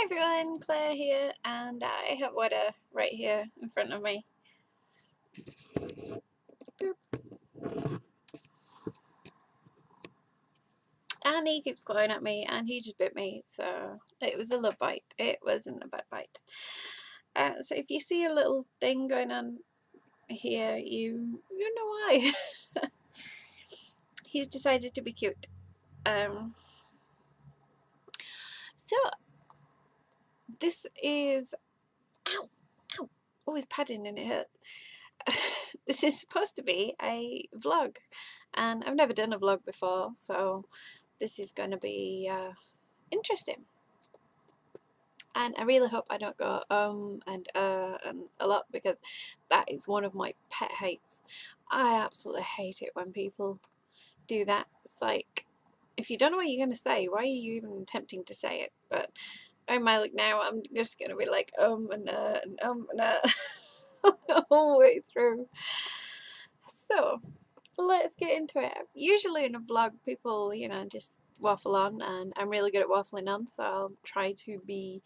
Hi everyone, Claire here, and I have water right here in front of me. Boop. And he keeps glowing at me, and he just bit me, so it was a love bite. It wasn't a bad bite. So if you see a little thing going on here, you know why. He's decided to be cute. So this is ow, ow. Always padding and it hurt. This is supposed to be a vlog, and I've never done a vlog before, so this is going to be interesting. And I really hope I don't go and a lot, because that is one of my pet hates. I absolutely hate it when people do that. It's like, if you don't know what you're going to say, why are you even attempting to say it? But I'm like, now I'm just going to be like and the whole way through. So let's get into it. Usually in a vlog, people, just waffle on, and I'm really good at waffling on, so I'll try to be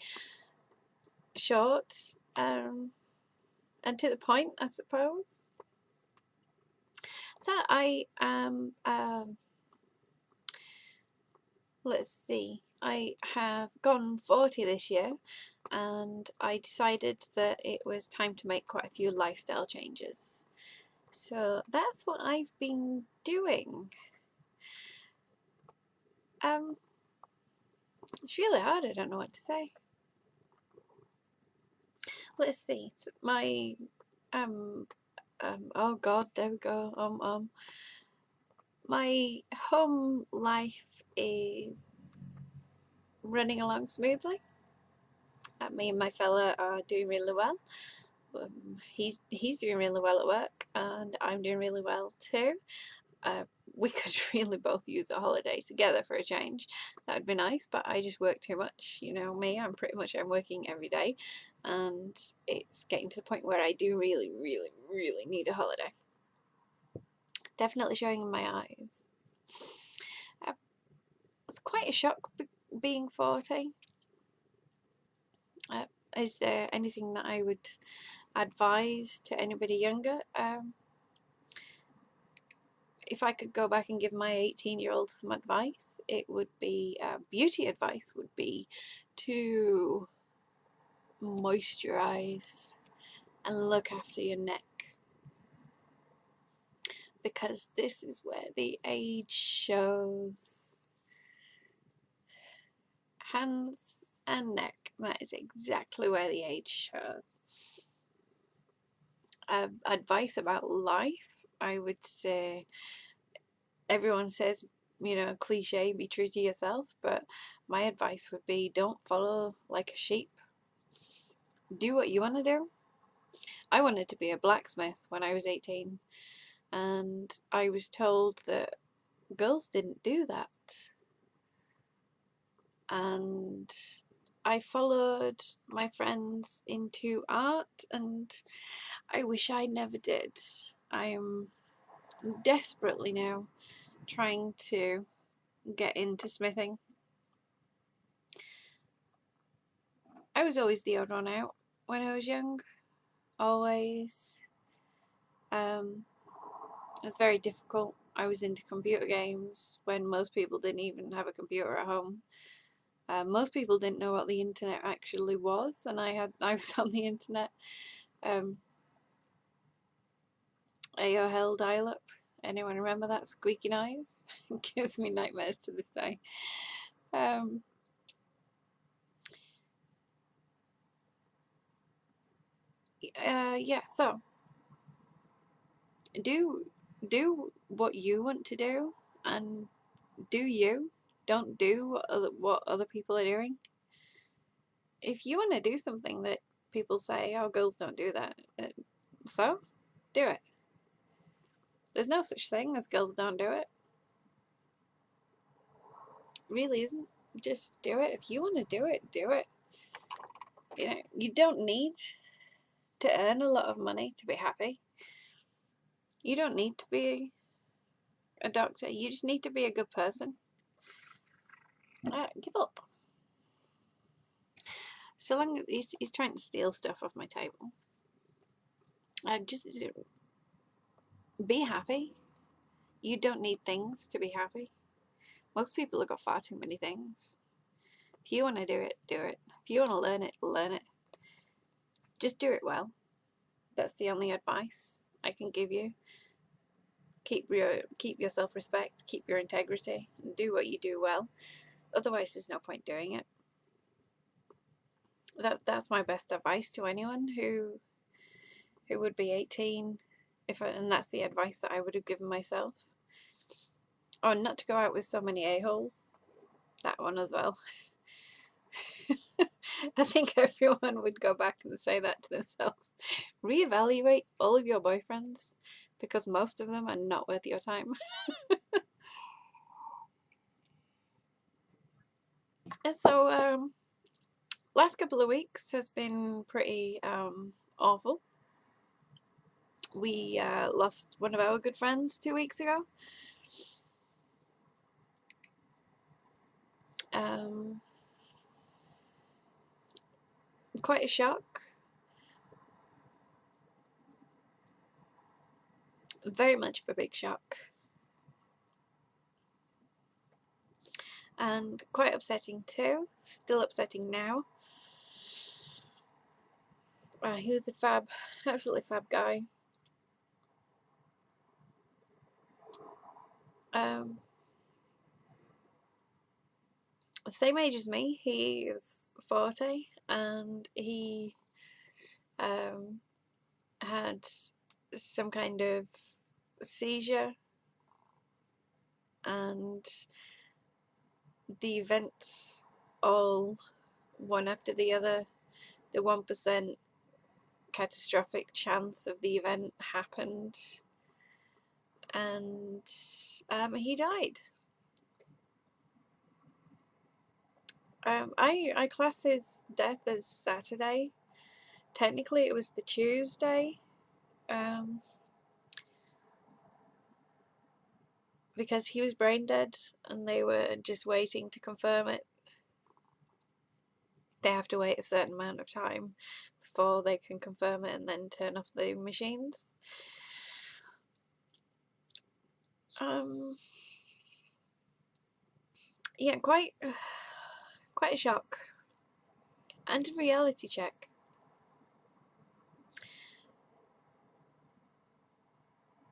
short and to the point, I suppose. So I am, let's see, I have gone 40 this year, and I decided that it was time to make quite a few lifestyle changes. So that's what I've been doing. It's really hard, I don't know what to say. Let's see, it's my oh god, there we go. My home life is running along smoothly. Me and my fella are doing really well. He's doing really well at work, and I'm doing really well too. We could really both use a holiday together for a change. That would be nice, but I just work too much. You know me, I'm working every day, and it's getting to the point where I do really, really, really need a holiday. Definitely showing in my eyes. It's quite a shock being 40. Is there anything that I would advise to anybody younger? If I could go back and give my 18-year-old some advice, it would be, beauty advice would be to moisturize and look after your neck, because this is where the age shows. Hands and neck, that is exactly where the age shows. Advice about life, I would say, everyone says, cliche, be true to yourself, but my advice would be, don't follow like a sheep. Do what you want to do. I wanted to be a blacksmith when I was 18, and I was told that girls didn't do that. And I followed my friends into art, and I wish I never did. I am desperately now trying to get into smithing. I was always the odd one out when I was young. Always. It was very difficult. I was into computer games when most people didn't even have a computer at home. Most people didn't know what the internet actually was, and I was on the internet. AOL dial-up. Anyone remember that squeaky noise? It gives me nightmares to this day. Yeah, so do what you want to do, and do you. Don't do what other people are doing. If you want to do something that people say, oh, girls don't do that, so do it. There's no such thing as girls don't do it. Really isn't. Just do it. If you want to do it, do it. You don't need to earn a lot of money to be happy. You don't need to be a doctor. You just need to be a good person. Give up. So long as he's trying to steal stuff off my table. Just be happy. You don't need things to be happy. Most people have got far too many things. If you want to do it, do it. If you want to learn it, learn it. Just do it well. That's the only advice I can give you. Keep your self-respect, keep your integrity, and do what you do well. Otherwise, there's no point doing it. That's my best advice to anyone who would be 18, and that's the advice that I would have given myself. Oh, not to go out with so many a-holes. That one as well. I think everyone would go back and say that to themselves. Reevaluate all of your boyfriends, because most of them are not worth your time. And so, last couple of weeks has been pretty awful. We lost one of our good friends 2 weeks ago. Quite a shock. Very much of a big shock. And quite upsetting too. Still upsetting now. He was a absolutely fab guy. Same age as me. He is 40, and he had some kind of seizure, and the events all one after the other. The 1% catastrophic chance of the event happened, and he died. I class his death as Saturday. Technically, it was the Tuesday, because he was brain dead, and they were just waiting to confirm it. They have to wait a certain amount of time before they can confirm it and then turn off the machines. Yeah, quite a shock and a reality check.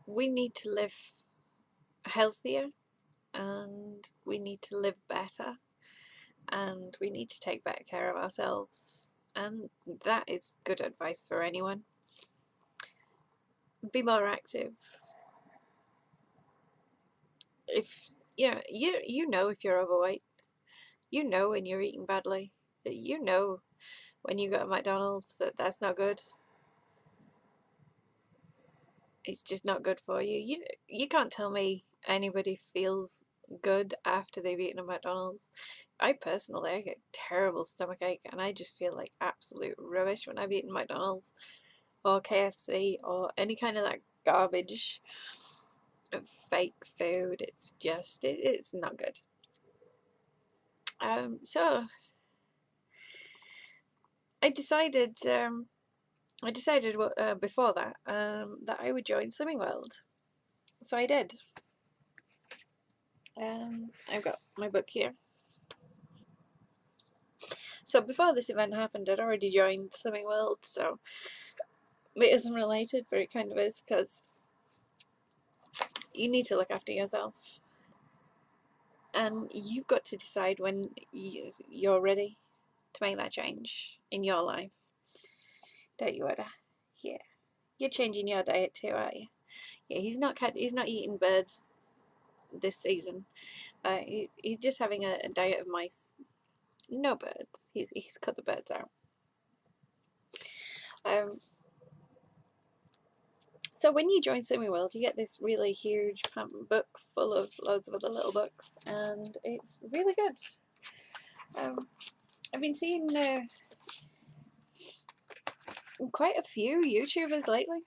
We need to live healthier, and we need to live better, and we need to take better care of ourselves, and that is good advice for anyone. Be more active. If you know if you're overweight, you know when you're eating badly, you know when you go to McDonald's that's not good. It's just not good for you. You can't tell me anybody feels good after they've eaten at McDonald's. I get terrible stomachache, and I just feel like absolute rubbish when I've eaten McDonald's or KFC or any kind of that garbage fake food. It's just it's not good. So I decided before that that I would join Slimming World. So I did. I've got my book here. So before this event happened, I'd already joined Slimming World, so it isn't related, but it kind of is, because you need to look after yourself, and you've got to decide when you're ready to make that change in your life. Don't you, Ada? Yeah. You're changing your diet too, aren't you? Yeah, he's not eating birds this season. He's just having a diet of mice. No birds. He's cut the birds out. So when you join Slimming World, you get this really huge book full of loads of other little books, and it's really good. I've been seeing quite a few YouTubers lately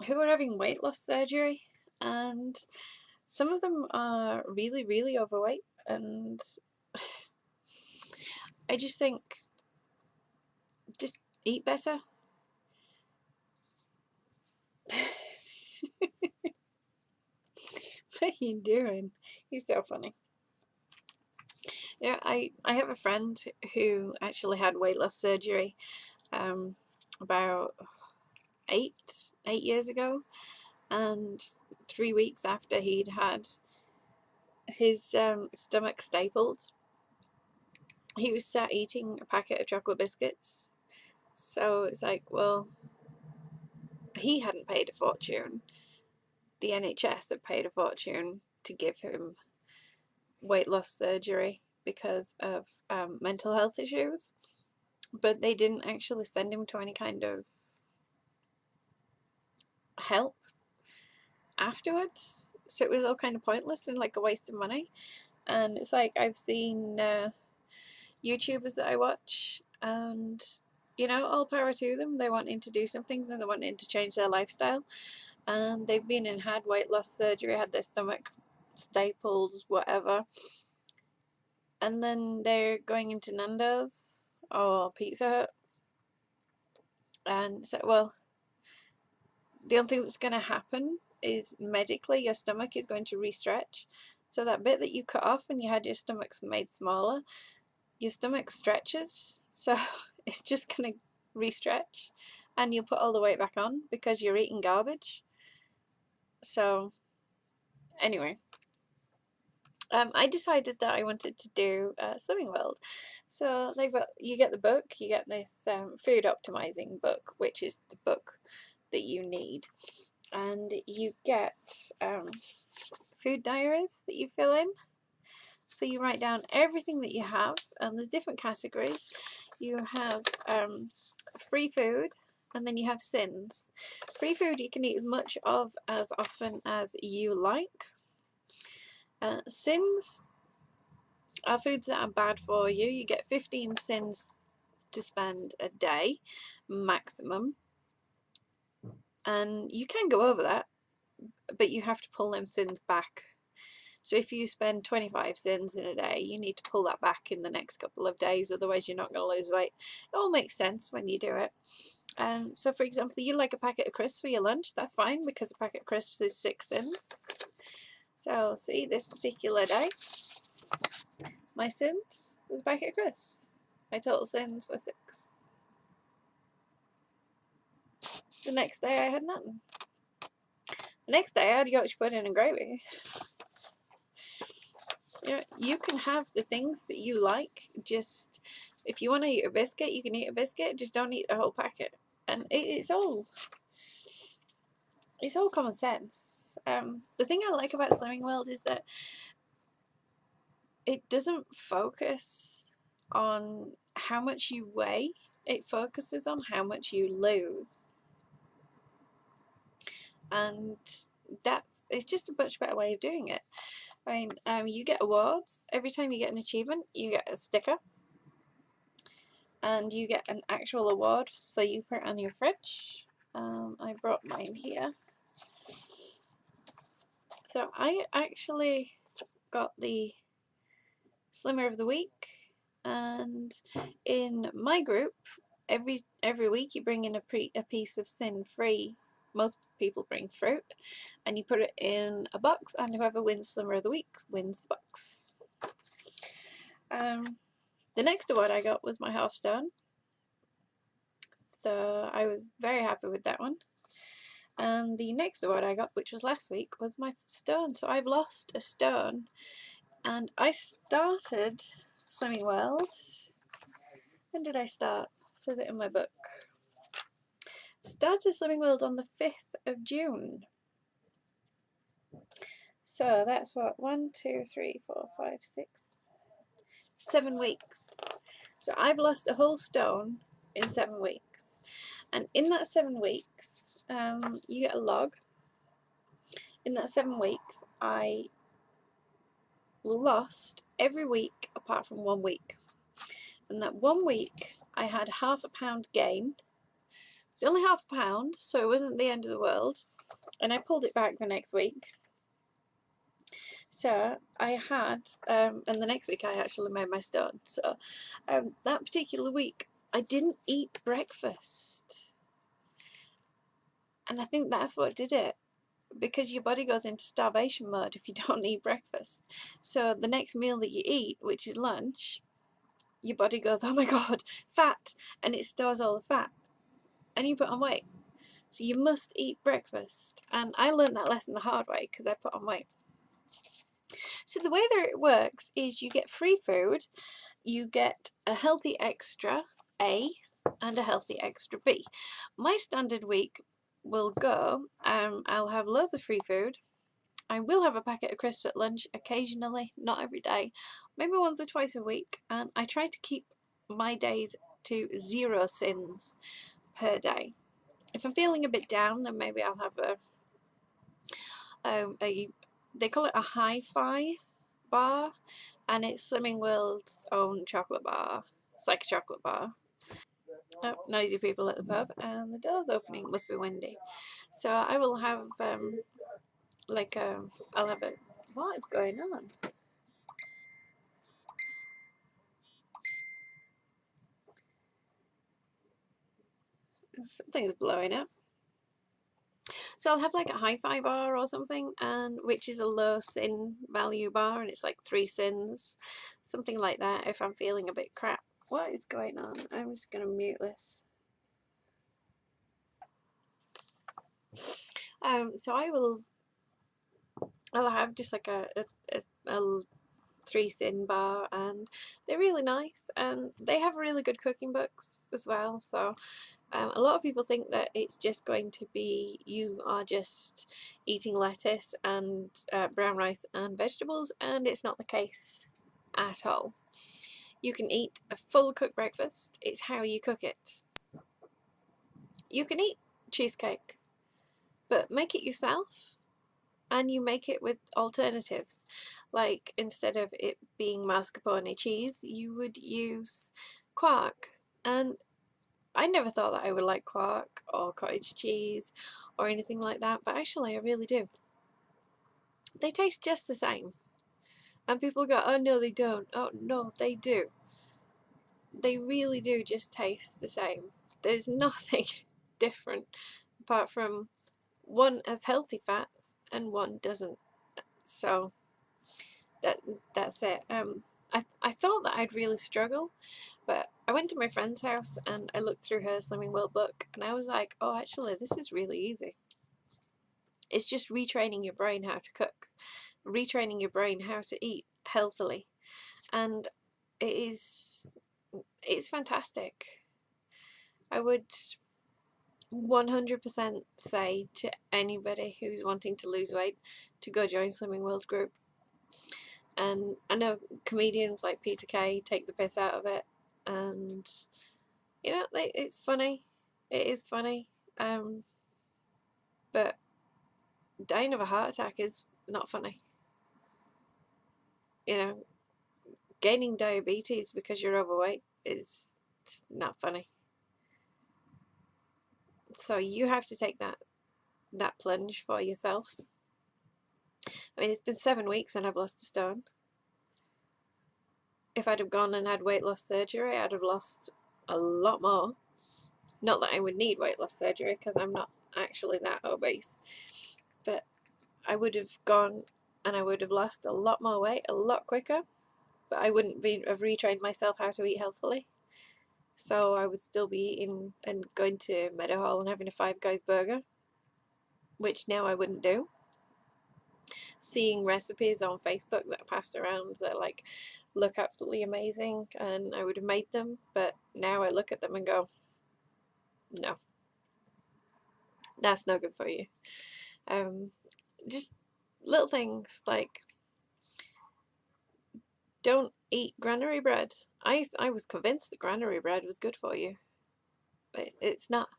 who are having weight loss surgery, and some of them are really, really overweight, and I just think, just eat better. What are you doing? He's so funny. You know, I have a friend who actually had weight loss surgery about eight years ago, and 3 weeks after he'd had his stomach stapled, he was sat eating a packet of chocolate biscuits. So it's like, well, he hadn't paid a fortune. The NHS had paid a fortune to give him weight loss surgery because of mental health issues, but they didn't actually send him to any kind of help afterwards. So it was all kind of pointless and like a waste of money. And it's like, I've seen YouTubers that I watch, and you know, all power to them. They're wanting to do something, then they're wanting to change their lifestyle, and they've been and had weight loss surgery, had their stomach stapled, whatever, and then they're going into Nando's or Pizza Hut, and so, well, the only thing that's going to happen is medically your stomach is going to restretch. So that bit that you cut off when you had your stomachs made smaller, your stomach stretches, so it's just going to restretch, and you'll put all the weight back on because you're eating garbage. So anyway, I decided that I wanted to do Slimming World. So they've got, you get the book, you get this food optimizing book, which is the book that you need, and you get food diaries that you fill in. So you write down everything that you have, and there's different categories. You have free food, and then you have sins. Free food you can eat as much of as often as you like. Sins are foods that are bad for you. You get 15 sins to spend a day maximum, and you can go over that, but you have to pull them sins back. So if you spend 25 sins in a day, you need to pull that back in the next couple of days, otherwise you're not going to lose weight. It all makes sense when you do it. So for example, you like a packet of crisps for your lunch, that's fine, because a packet of crisps is 6 sins. So see, this particular day, my sins was a packet of crisps. My total sins were 6. The next day I had nothing. The next day I had Yorkshire pudding and gravy. You know, you can have the things that you like. Just, if you want to eat a biscuit, you can eat a biscuit. Just don't eat the whole packet. And it's all common sense. The thing I like about Slimming World is that it doesn't focus on how much you weigh. It focuses on how much you lose. And it's just a much better way of doing it. I mean, you get awards. Every time you get an achievement, you get a sticker. And you get an actual award, so you put it on your fridge. I brought mine here. So I actually got the Slimmer of the Week, and in my group, every week you bring in a piece of sin free. Most people bring fruit, and you put it in a box, and whoever wins Slimmer of the Week wins the box. The next award I got was my half stone, so I was very happy with that one. And the next award I got, which was last week, was my stone. So I've lost a stone, and I started Slimming World. When did I start? It says it in my book. Started Slimming World on the 5th of June. So that's what, 1, 2, 3, 4, 5, 6, 7 weeks. So I've lost a whole stone in 7 weeks. And in that 7 weeks, you get a log. In that 7 weeks, I lost every week apart from 1 week. And that 1 week, I had half a pound gain. It was only half a pound, so it wasn't the end of the world. And I pulled it back the next week. So I had, and the next week I actually made my stone. So that particular week I didn't eat breakfast, and I think that's what did it, because your body goes into starvation mode if you don't eat breakfast. So the next meal that you eat, which is lunch, your body goes, oh my god, fat, and it stores all the fat, and you put on weight. So you must eat breakfast, and I learned that lesson the hard way because I put on weight. So the way that it works is you get free food, you get a healthy extra A and a healthy extra B. My standard week will go, I'll have loads of free food. I will have a packet of crisps at lunch occasionally, not every day, maybe once or twice a week, and I try to keep my days to 0 sins per day. If I'm feeling a bit down, then maybe I'll have a they call it a hi-fi bar, and it's Slimming World's own chocolate bar. It's like a chocolate bar. Oh, noisy people at the pub, and the door's opening. It must be windy. So I will have like I'll have a, what is going on? Something's blowing up. So I'll have like a hi-fi bar or something, and which is a low sin value bar, and it's like 3 sins, something like that. If I'm feeling a bit crap, what is going on? I'm just gonna mute this. So I'll have just like a 3 sin bar, and they're really nice, and they have really good cooking books as well. So a lot of people think that it's just going to be, you are just eating lettuce and brown rice and vegetables, and it's not the case at all. You can eat a full cooked breakfast. It's how you cook it. You can eat cheesecake, but make it yourself, and you make it with alternatives. Like, instead of it being mascarpone cheese, you would use quark. And I never thought that I would like quark or cottage cheese or anything like that, but actually I really do. They taste just the same. And people go, oh no, they don't. Oh no, they do. They really do just taste the same. There's nothing different apart from one has healthy fats and one doesn't. So that's it. I thought that I'd really struggle, but I went to my friend's house and I looked through her Slimming World book, and I was like, oh, actually, this is really easy. It's just retraining your brain how to cook, retraining your brain how to eat healthily, and it's fantastic. I would 100% say to anybody who's wanting to lose weight to go join Slimming World group. And I know comedians like Peter Kay take the piss out of it, and you know, it's funny. It is funny, but dying of a heart attack is not funny. You know, gaining diabetes because you're overweight is not funny. So you have to take that plunge for yourself. I mean, it's been 7 weeks and I've lost a stone. If I'd have gone and had weight loss surgery, I'd have lost a lot more. Not that I would need weight loss surgery because I'm not actually that obese, but I would have gone and I would have lost a lot more weight a lot quicker, but I wouldn't have retrained myself how to eat healthily. So I would still be eating and going to Meadowhall and having a Five Guys burger, which now I wouldn't do. Seeing recipes on Facebook that are passed around that like look absolutely amazing, and I would have made them, but now I look at them and go, no, that's no good for you. Just little things like, don't eat granary bread. I was convinced that granary bread was good for you, but it's not.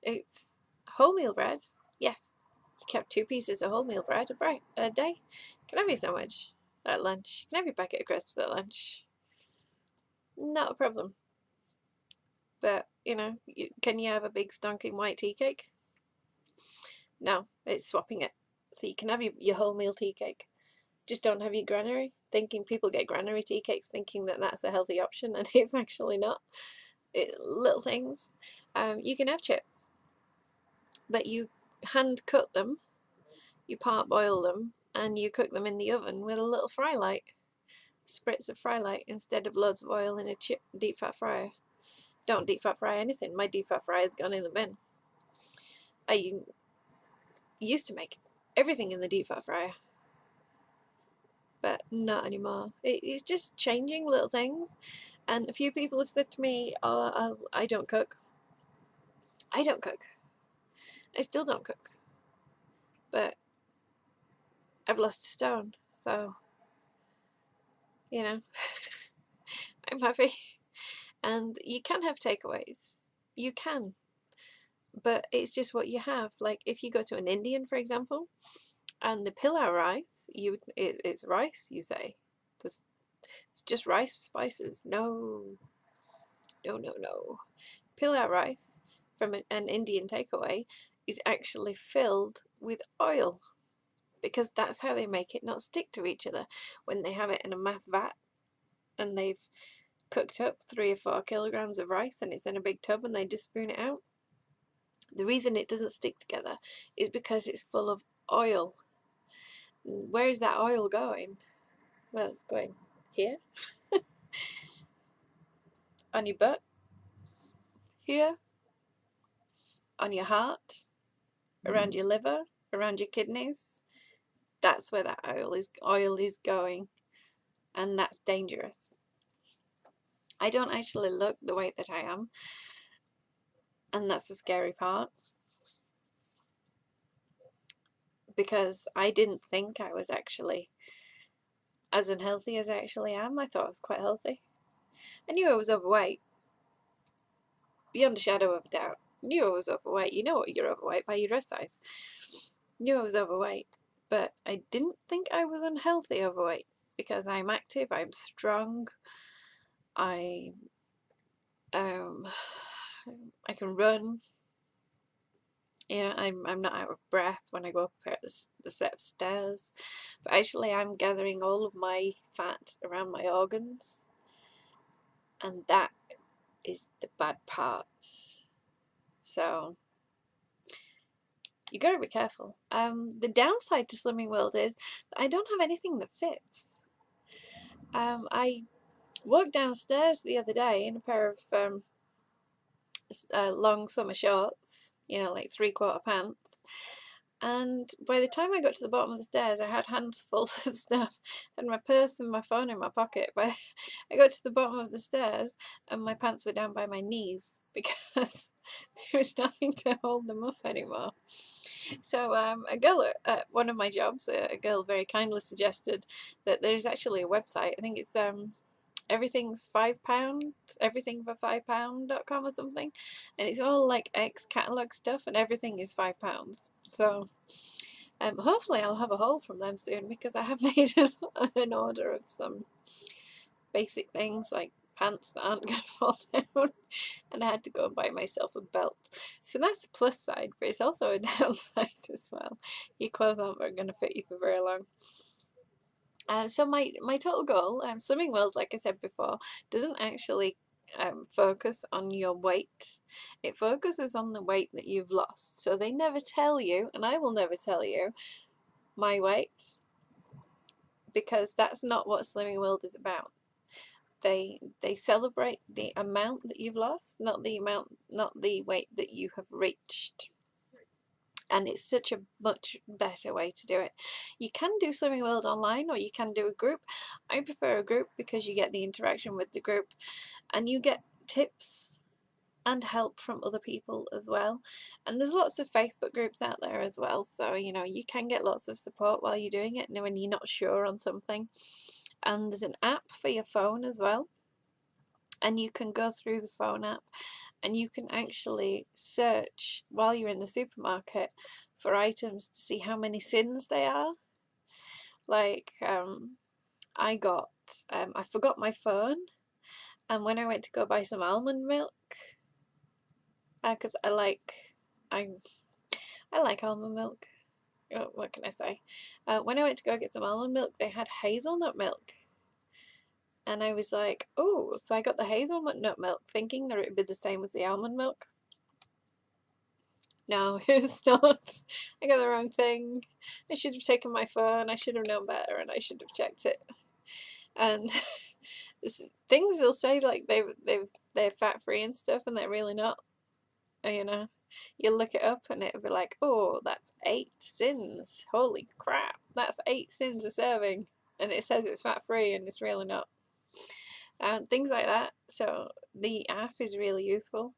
It's wholemeal bread. Yes, you can have 2 pieces of wholemeal bread a day. You can have your sandwich at lunch. You can have your packet of crisps at lunch. Not a problem. But, you know, can you have a big stonking white tea cake? No, it's swapping it. So you can have your wholemeal tea cake. just don't have your granary, thinking people get granary tea cakes thinking that that's a healthy option, and it's actually not. Little things. You can have chips, but you hand cut them, you parboil them, and you cook them in the oven with a little fry light, spritz of fry light instead of loads of oil in a deep fat fryer. Don't deep fat fry anything. My deep fat fryer has gone in the bin. I used to make everything in the deep fat fryer, but not anymore. It's just changing little things. And a few people have said to me, "Oh, I don't cook." I don't cook. I still don't cook, but I've lost a stone, so you know, I'm happy. And you can have takeaways. You can, but it's just what you have. Like if you go to an Indian, for example, and the pilau rice, it's rice. You say, it's just rice with spices. No, no, no, no. Pilau rice from an Indian takeaway is actually filled with oil, because that's how they make it not stick to each other. When they have it in a mass vat and they've cooked up 3 or 4 kilograms of rice and it's in a big tub and they just spoon it out, the reason it doesn't stick together is because it's full of oil. Where is that oil going? Well, it's going here, on your butt, here, on your heart, around your liver, around your kidneys. That's where that oil is going, and that's dangerous. I don't actually look the way that I am, and that's the scary part, because I didn't think I was actually as unhealthy as I actually am. I thought I was quite healthy. I knew I was overweight, beyond a shadow of a doubt. Knew I was overweight. You know what you're overweight by your dress size. Knew I was overweight, but I didn't think I was unhealthy overweight, because I'm active, I'm strong, I I can run. You know, I'm not out of breath when I go up the set of stairs, but actually I'm gathering all of my fat around my organs, and that is the bad part. So you gotta be careful. The downside to Slimming World is that I don't have anything that fits. I walked downstairs the other day in a pair of long summer shorts, you know, like 3/4 pants. And by the time I got to the bottom of the stairs, I had handfuls of stuff, and my purse and my phone in my pocket. But I got to the bottom of the stairs, and my pants were down by my knees, because there was nothing to hold them up anymore. So a girl at one of my jobs, a girl very kindly suggested that there's actually a website. I think it's everything's £5, everything for £5.com or something, and it's all like ex catalogue stuff, and everything is £5. So hopefully I'll have a haul from them soon, because I have made an order of some basic things like pants that aren't going to fall down, and I had to go and buy myself a belt. So that's the plus side, but it's also a downside as well. Your clothes aren't going to fit you for very long. So my total goal, Slimming World, like I said before, doesn't actually focus on your weight. It focuses on the weight that you've lost. So they never tell you, and I will never tell you, my weight, because that's not what Slimming World is about. They celebrate the amount that you've lost, not the weight that you have reached. And it's such a much better way to do it. You can do Slimming World online, or you can do a group. I prefer a group because you get the interaction with the group, and you get tips and help from other people as well. And there's lots of Facebook groups out there as well, so you know, you can get lots of support while you're doing it, and when you're not sure on something. And there's an app for your phone as well, and you can go through the phone app and you can actually search while you're in the supermarket for items to see how many sins they are. Like I forgot my phone, and when I went to go buy some almond milk, because I like almond milk, what can I say? When I went to go get some almond milk, they had hazelnut milk. And I was like, oh, so I got the hazelnut milk thinking that it would be the same as the almond milk. No, it's not. I got the wrong thing. I should have taken my phone. I should have known better, and I should have checked it. And things they'll say like they're fat free and stuff, and they're really not. You know, you look it up, and it'll be like, oh, that's 8 sins. Holy crap, that's 8 sins a serving, and it says it's fat free, and it's really not. And things like that. So the app is really useful.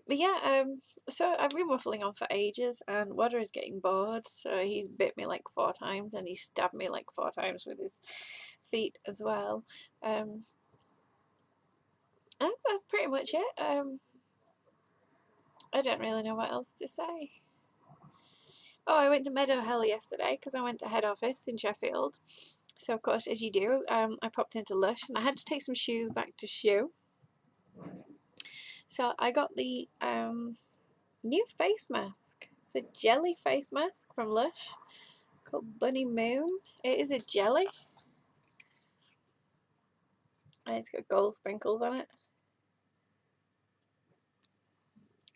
But yeah, so I've been waffling on for ages, and Wadder is getting bored, so he's bit me like 4 times, and he stabbed me like 4 times with his feet as well. And that's pretty much it. I don't really know what else to say. Oh, I went to Meadowhall yesterday because I went to head office in Sheffield. So of course, as you do, I popped into Lush, and I had to take some shoes back to shoe. So I got the new face mask. It's a jelly face mask from Lush called Bunny Moon. It is a jelly, and it's got gold sprinkles on it.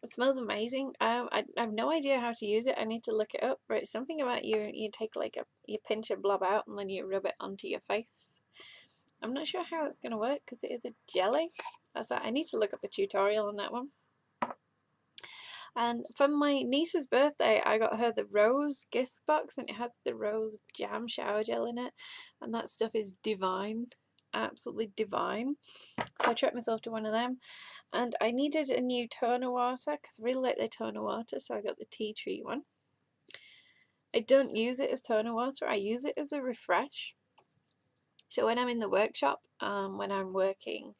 It smells amazing. I have no idea how to use it. I need to look it up. But it's something about you take like you pinch a blob out and then you rub it onto your face. I'm not sure how it's gonna work because it is a jelly. I need to look up a tutorial on that one. And for my niece's birthday, I got her the rose gift box, and it had the rose jam shower gel in it, and that stuff is divine, absolutely divine. So I treated myself to one of them, and I needed a new toner water because I really like the toner water, so I got the tea tree one. I don't use it as toner water, I use it as a refresh. So when I'm in the workshop, when I'm working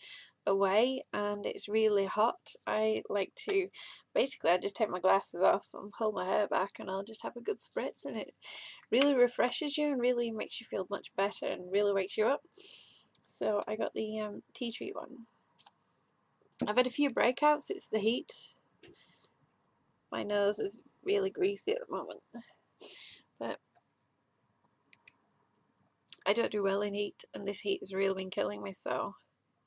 away and it's really hot, I like to, basically I just take my glasses off and pull my hair back, and I'll just have a good spritz, and it really refreshes you and really makes you feel much better and really wakes you up. So I got the tea tree one. I've had a few breakouts, it's the heat. My nose is really greasy at the moment, but I don't do well in heat, and this heat has really been killing me, so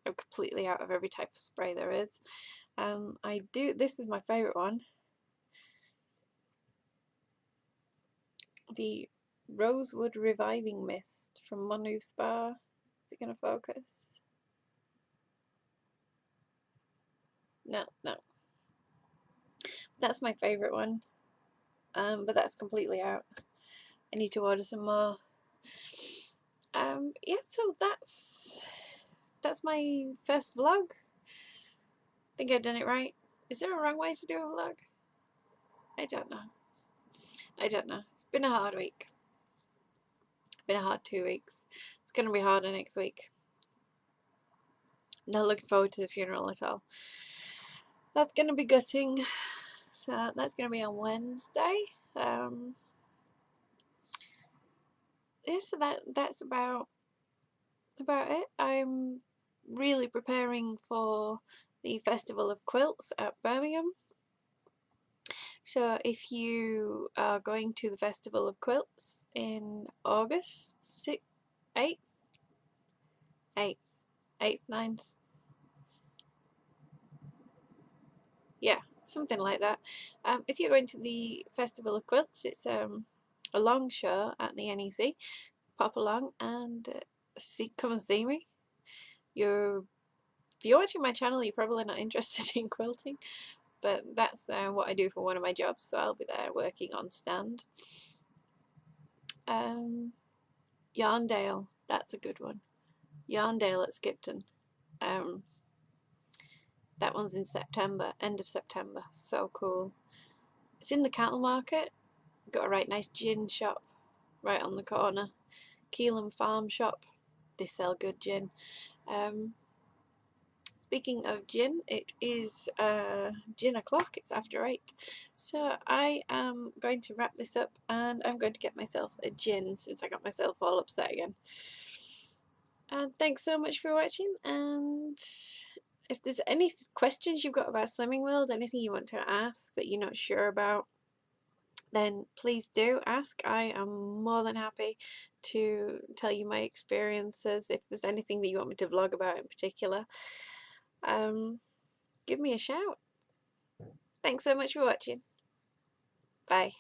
I'm completely out of every type of spray there is. This is my favourite one. The Rosewood Reviving Mist from Monu Spa. Is it going to focus? No. That's my favourite one. But that's completely out. I need to order some more. Yeah, so that's my first vlog. I think I've done it right. Is there a wrong way to do a vlog? I don't know. It's been a hard week. It's been a hard 2 weeks. It's going to be harder next week. Not looking forward to the funeral at all. That's going to be gutting. So that's going to be on Wednesday. Yeah, so that's about it. I'm really preparing for the Festival of Quilts at Birmingham. So if you are going to the Festival of Quilts in August 8th, 9th, yeah, something like that. If you're going to the Festival of Quilts, it's a long show at the NEC. Pop along and come and see me. If you're watching my channel, you're probably not interested in quilting, but that's what I do for one of my jobs, so I'll be there working on stand. Yarndale, that's a good one. Yarndale at Skipton. That one's in September, end of September. So cool. It's in the cattle market. Got a right nice gin shop right on the corner. Keelan Farm Shop. They sell good gin. Speaking of gin, it is gin o'clock. It's after 8. So I am going to wrap this up, and I'm going to get myself a gin since I got myself all upset again. And thanks so much for watching, and if there's any questions you've got about Slimming World, anything you want to ask that you're not sure about, then please do ask. I am more than happy to tell you my experiences. If there's anything that you want me to vlog about in particular, give me a shout. Thanks so much for watching. Bye.